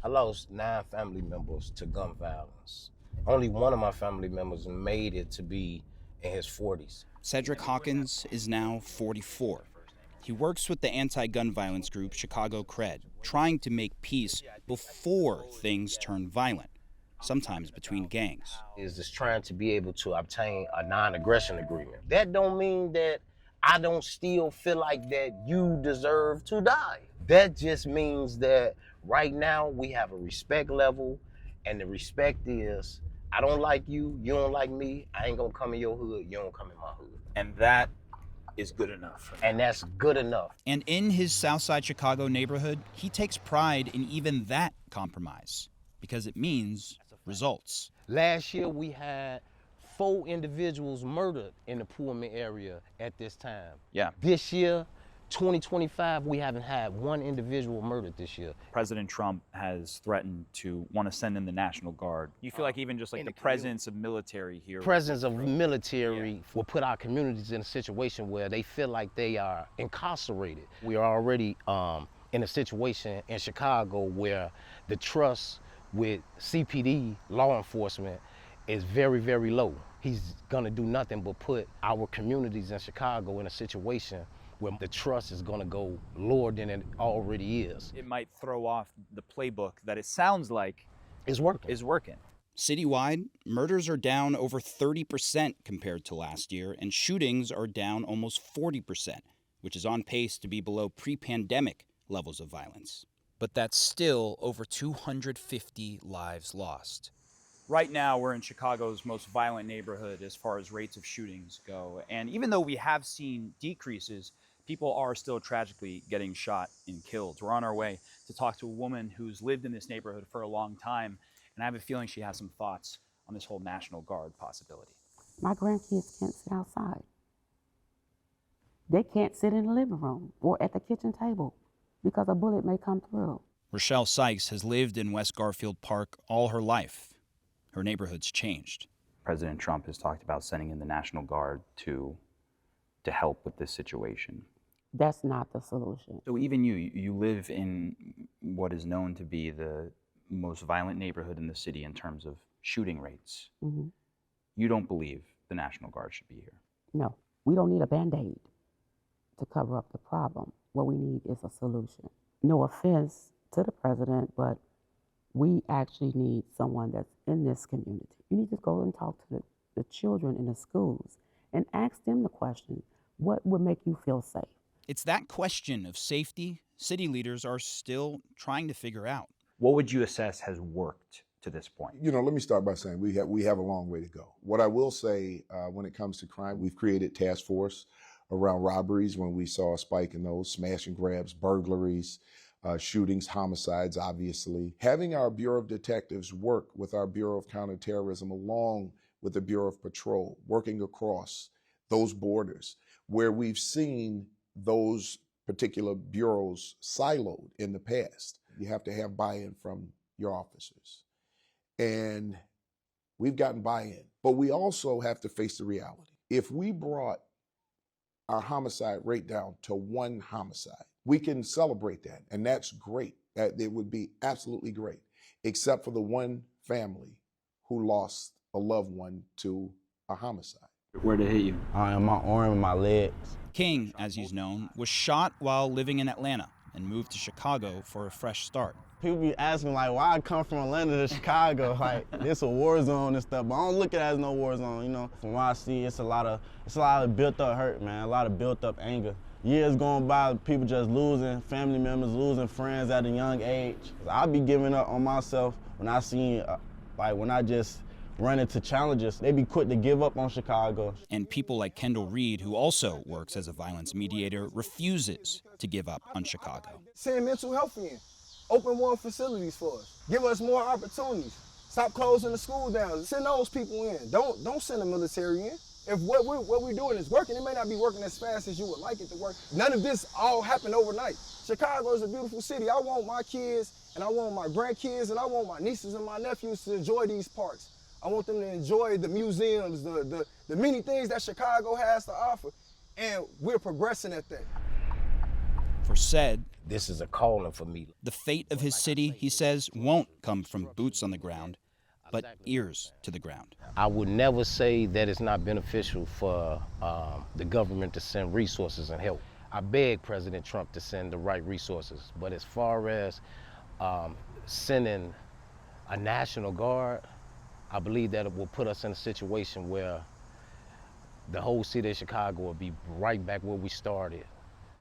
I lost 9 family members to gun violence. Only one of my family members made it to be in his 40s. Cedric Hawkins is now 44. He works with the anti-gun violence group Chicago Cred, trying to make peace before things turn violent, sometimes between gangs. Is just trying to be able to obtain a non-aggression agreement. That don't mean that I don't still feel like that you deserve to die. That just means that right now we have a respect level, and the respect is, I don't like you, you don't like me, I ain't gonna come in your hood, you don't come in my hood. And that is good enough. And that's good enough. And in his Southside Chicago neighborhood, he takes pride in even that compromise, because it means results. Last year we had 4 individuals murdered in the Pullman area at this time. Yeah. This year, 2025, we haven't had 1 individual murdered this year. President Trump has threatened to want to send in the National Guard. You feel like even just like the presence of military here. Presence of military will put our communities in a situation where they feel like they are incarcerated. We are already in a situation in Chicago where the trust with CPD, law enforcement, is very, very low. He's gonna do nothing but put our communities in Chicago in a situation where the trust is gonna go lower than it already is. It might throw off the playbook that it sounds like It's working. is working. Citywide, murders are down over 30% compared to last year, and shootings are down almost 40%, which is on pace to be below pre-pandemic levels of violence. But that's still over 250 lives lost. Right now, we're in Chicago's most violent neighborhood as far as rates of shootings go. And even though we have seen decreases, people are still tragically getting shot and killed. We're on our way to talk to a woman who's lived in this neighborhood for a long time, and I have a feeling she has some thoughts on this whole National Guard possibility. My grandkids can't sit outside. They can't sit in the living room or at the kitchen table because a bullet may come through. Rochelle Sykes has lived in West Garfield Park all her life. Her neighborhood's changed. President Trump has talked about sending in the National Guard to help with this situation. That's not the solution. So even you live in what is known to be the most violent neighborhood in the city in terms of shooting rates. Mm-hmm. You don't believe the National Guard should be here? No, we don't need a Band-Aid to cover up the problem. What we need is a solution. No offense to the president, but we actually need someone that's in this community. You need to go and talk to the children in the schools and ask them the question, what would make you feel safe? It's that question of safety city leaders are still trying to figure out. What would you assess has worked to this point? You know, let me start by saying we have a long way to go. What I will say when it comes to crime, we've created task force around robberies when we saw a spike in those, smash and grabs, burglaries, shootings, homicides, obviously. Having our Bureau of Detectives work with our Bureau of Counterterrorism along with the Bureau of Patrol, working across those borders where we've seen those particular bureaus siloed in the past. You have to have buy-in from your officers. And we've gotten buy-in, but we also have to face the reality. If we brought our homicide rate down to 1 homicide, we can celebrate that, and that's great. It would be absolutely great, except for the one family who lost a loved one to a homicide. Where'd it hit you? In my arm and my legs. King, as he's known, was shot while living in Atlanta and moved to Chicago for a fresh start. People be asking like, why I come from Atlanta to Chicago? Like, it's a war zone and stuff, but I don't look at it as no war zone, you know. From what I see, it's a lot of built up hurt, man, a lot of built up anger. Years going by, people just losing family members, losing friends at a young age. I be giving up on myself when I see, when I just run into challenges. They be quick to give up on Chicago. And people like Kendall Reed, who also works as a violence mediator, refuses to give up on Chicago. Send mental health in. Open more facilities for us. Give us more opportunities. Stop closing the school down. Send those people in. Don't send the military in. If what we're doing is working, it may not be working as fast as you would like it to work. None of this all happened overnight. Chicago is a beautiful city. I want my kids, and I want my grandkids, and I want my nieces and my nephews to enjoy these parks. I want them to enjoy the museums, the many things that Chicago has to offer, and we're progressing at that. For Ced, this is a calling for me. The fate of his city, he says, won't come from boots on the ground, but ears to the ground. I would never say that it's not beneficial for the government to send resources and help. I beg President Trump to send the right resources, but as far as sending a National Guard, I believe that it will put us in a situation where the whole city of Chicago will be right back where we started.